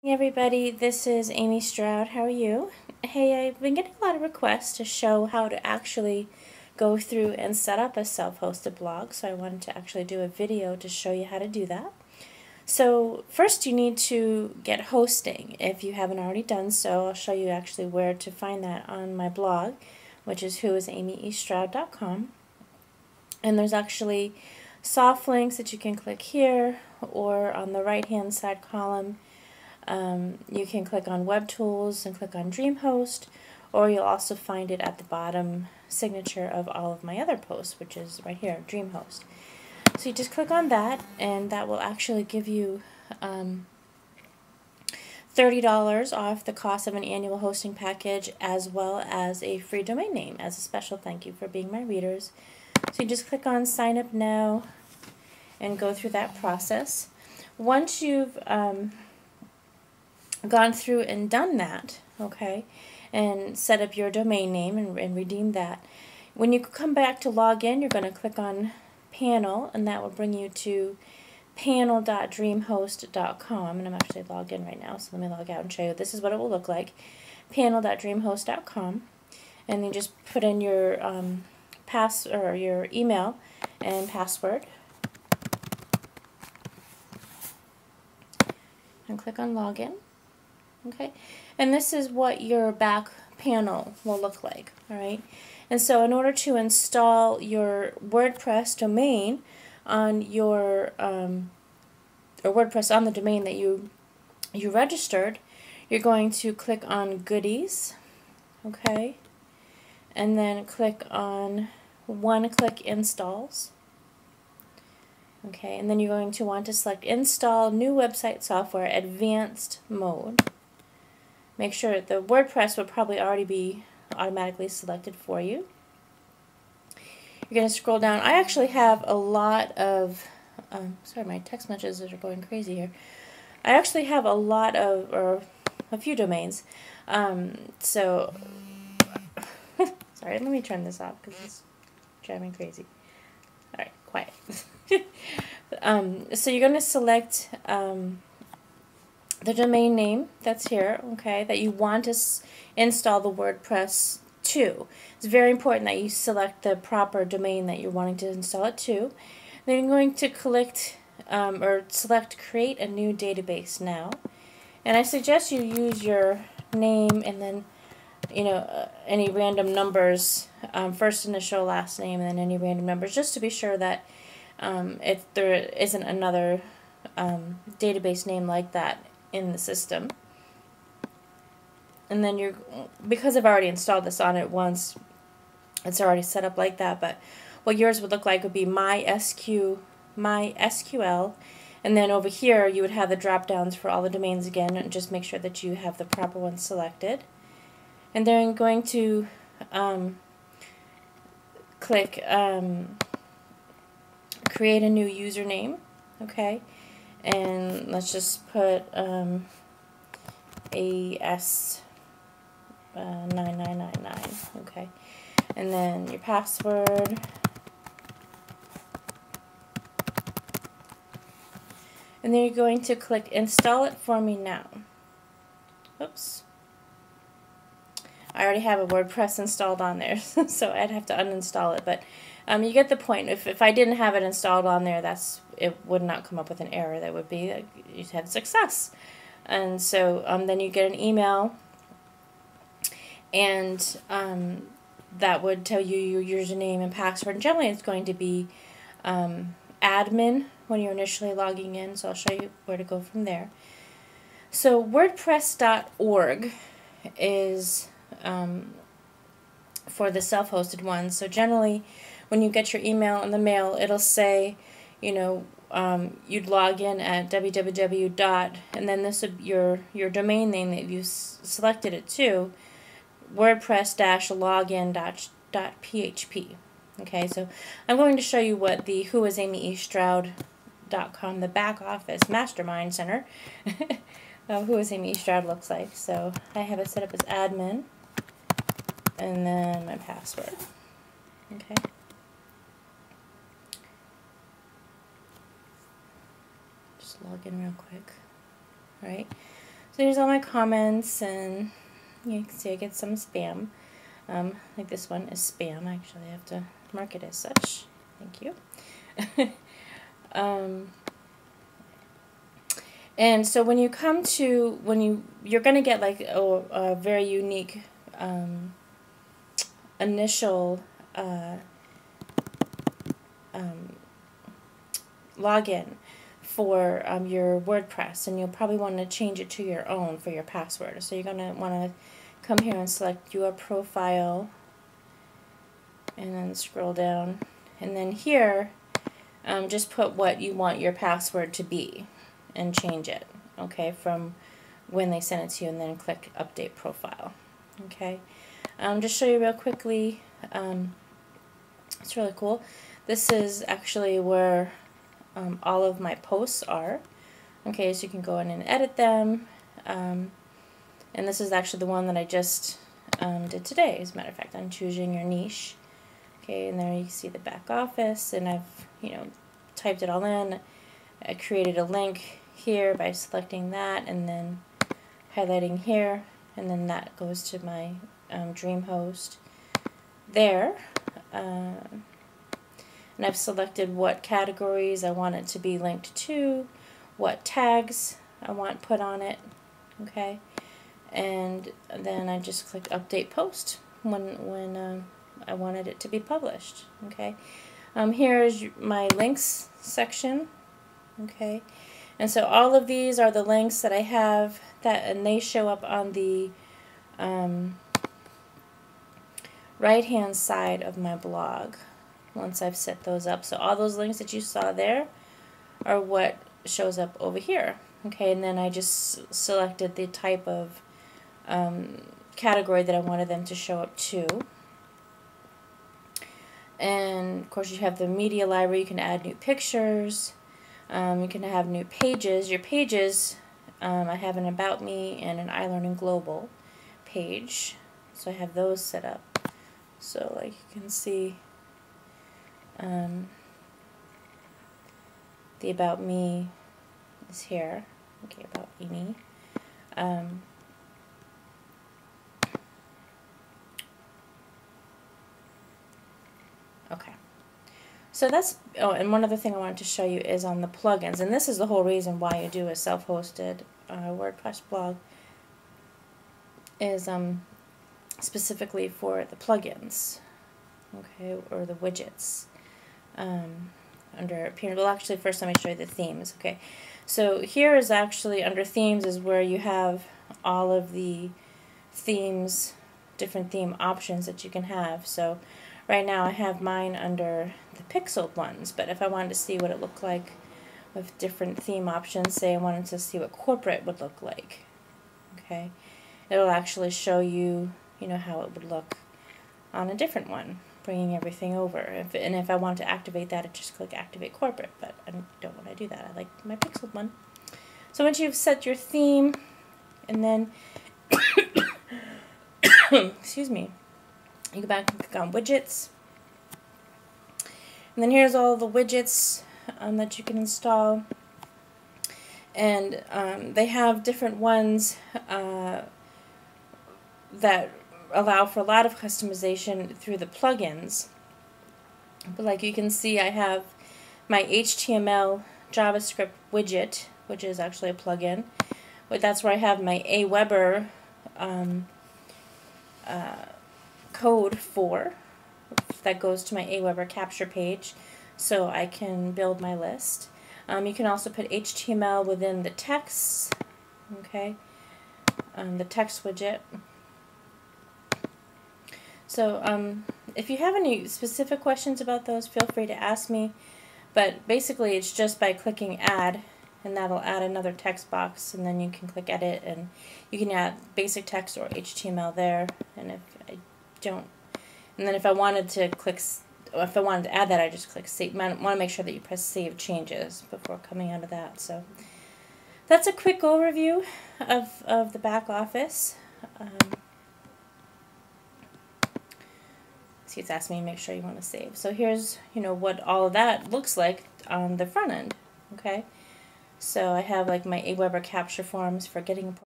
Hey everybody, this is Amy Stroud. How are you? Hey, I've been getting a lot of requests to show how to actually go through and set up a self-hosted blog, so I wanted to actually do a video to show you how to do that. So first you need to get hosting. If you haven't already done so, I'll show you actually where to find that on my blog, which is whoisamystroud.com. And there's actually soft links that you can click here, or on the right hand side column you can click on Web Tools and click on DreamHost, or you'll also find it at the bottom signature of all of my other posts, which is right here, DreamHost. So you just click on that, and that will actually give you $30 off the cost of an annual hosting package, as well as a free domain name as a special thank you for being my readers. So you just click on Sign Up Now and go through that process. Once you've gone through and done that, okay, and set up your domain name and redeem that, when you come back to log in, you're going to click on Panel, and that will bring you to panel.dreamhost.com, and I'm actually logged in right now, so let me log out and show you. This is what it will look like, panel.dreamhost.com, and you just put in your your email and password, and click on Login. Okay, and this is what your back panel will look like. All right, and so in order to install your WordPress domain on your or WordPress on the domain that you registered, you're going to click on Goodies, okay, and then click on One-Click Installs. Okay, and then you're going to want to select Install New Website Software Advanced Mode. Make sure the WordPress will probably already be automatically selected for you. You're going to scroll down. I actually have a lot of, sorry, my text messages are going crazy here. I actually have a lot of, or a few domains. So, sorry, let me turn this off because it's driving me crazy. Alright, quiet. So you're going to select the domain name that's here, okay, that you want to install the WordPress to. It's very important that you select the proper domain that you're wanting to install it to. Then you're going to click or select Create a New Database Now. And I suggest you use your name and then, you know, any random numbers, first initial, last name, and then any random numbers, just to be sure that if there isn't another database name like that in the system. And then because I've already installed this on it once, it's already set up like that, but what yours would look like would be MySQL, and then over here you would have the drop downs for all the domains again, and just make sure that you have the proper one selected. And then I'm going to click create a new username, okay, and let's just put AS9999, okay, and then your password, and then you're going to click Install It For Me Now. Oops. I already have a WordPress installed on there, so I'd have to uninstall it, but you get the point. If I didn't have it installed on there, it would not come up with an error. That would be you had success. And so then you get an email, and that would tell you your username and password. And generally it's going to be admin when you're initially logging in, so I'll show you where to go from there. So WordPress.org is for the self-hosted ones. So generally when you get your email in the mail, it'll say, you know, you'd log in at www. and then this would your domain name that you selected it to, WordPress-login.php. Okay, so I'm going to show you what the whoisamystroud.com, the back office mastermind center, Who Is Amy Stroud looks like. So I have it set up as admin, and then my password. Okay. Just log in real quick. Right. So here's all my comments, and you can see I get some spam. Like this one is spam. Actually, I have to mark it as such. Thank you. And so when you come to, you're going to get like a very unique initial login for your WordPress, and you'll probably want to change it to your own for your password. So you're going to want to come here and select your profile, and then scroll down, and then here just put what you want your password to be and change it, okay, from when they send it to you, and then click update profile. Okay, just show you real quickly. It's really cool. This is actually where all of my posts are. Okay, so you can go in and edit them, and this is actually the one that I just did today, as a matter of fact, on choosing your niche. Okay, and there you see the back office, and I've typed it all in. I created a link here by selecting that and then highlighting here, and then that goes to my dream host there. And I've selected what categories I want it to be linked to, what tags I want put on it, okay, and then I just click update post when I wanted it to be published. Okay, here is my links section. Okay, and so all of these are the links that I have, and they show up on the right hand side of my blog once I've set those up. So all those links that you saw there are what shows up over here. Okay, and then I just selected the type of category that I wanted them to show up to. And of course you have the media library. You can add new pictures. You can have new pages. Your pages, I have an About Me and an iLearning Global page. So I have those set up. So like you can see, the About Me is here. Okay, About Me. Okay. So that's, oh, and one other thing I wanted to show you is on the plugins, and this is the whole reason why you do a self-hosted WordPress blog, is specifically for the plugins, okay, or the widgets. Under appearance, well, actually first let me show you the themes. Okay, so here is actually under themes is where you have all of the themes, different theme options that you can have. So right now I have mine under the pixeled ones, but if I wanted to see what it looked like with different theme options, say I wanted to see what corporate would look like, okay, it'll actually show you, how it would look on a different one, bringing everything over. And if I want to activate that, I just click Activate Corporate, but I don't want to do that. I like my pixeled one. So once you've set your theme, and then, excuse me, you go back and click on Widgets. And then here's all the widgets that you can install. And they have different ones that allow for a lot of customization through the plugins. But like you can see, I have my HTML JavaScript widget, which is actually a plugin. But that's where I have my Aweber code for, that goes to my Aweber capture page, so I can build my list. You can also put HTML within the text, okay, the text widget. So if you have any specific questions about those, feel free to ask me. But basically it's just by clicking Add, and that'll add another text box, and then you can click Edit, and you can add basic text or HTML there. And if I don't, and then if I wanted to add that, I just click Save. I want to make sure that you press Save Changes before coming out of that. So that's a quick overview of the back office. See, it's asking me to make sure you want to save. So here's, what all of that looks like on the front end. Okay, so I have like my Aweber capture forms for getting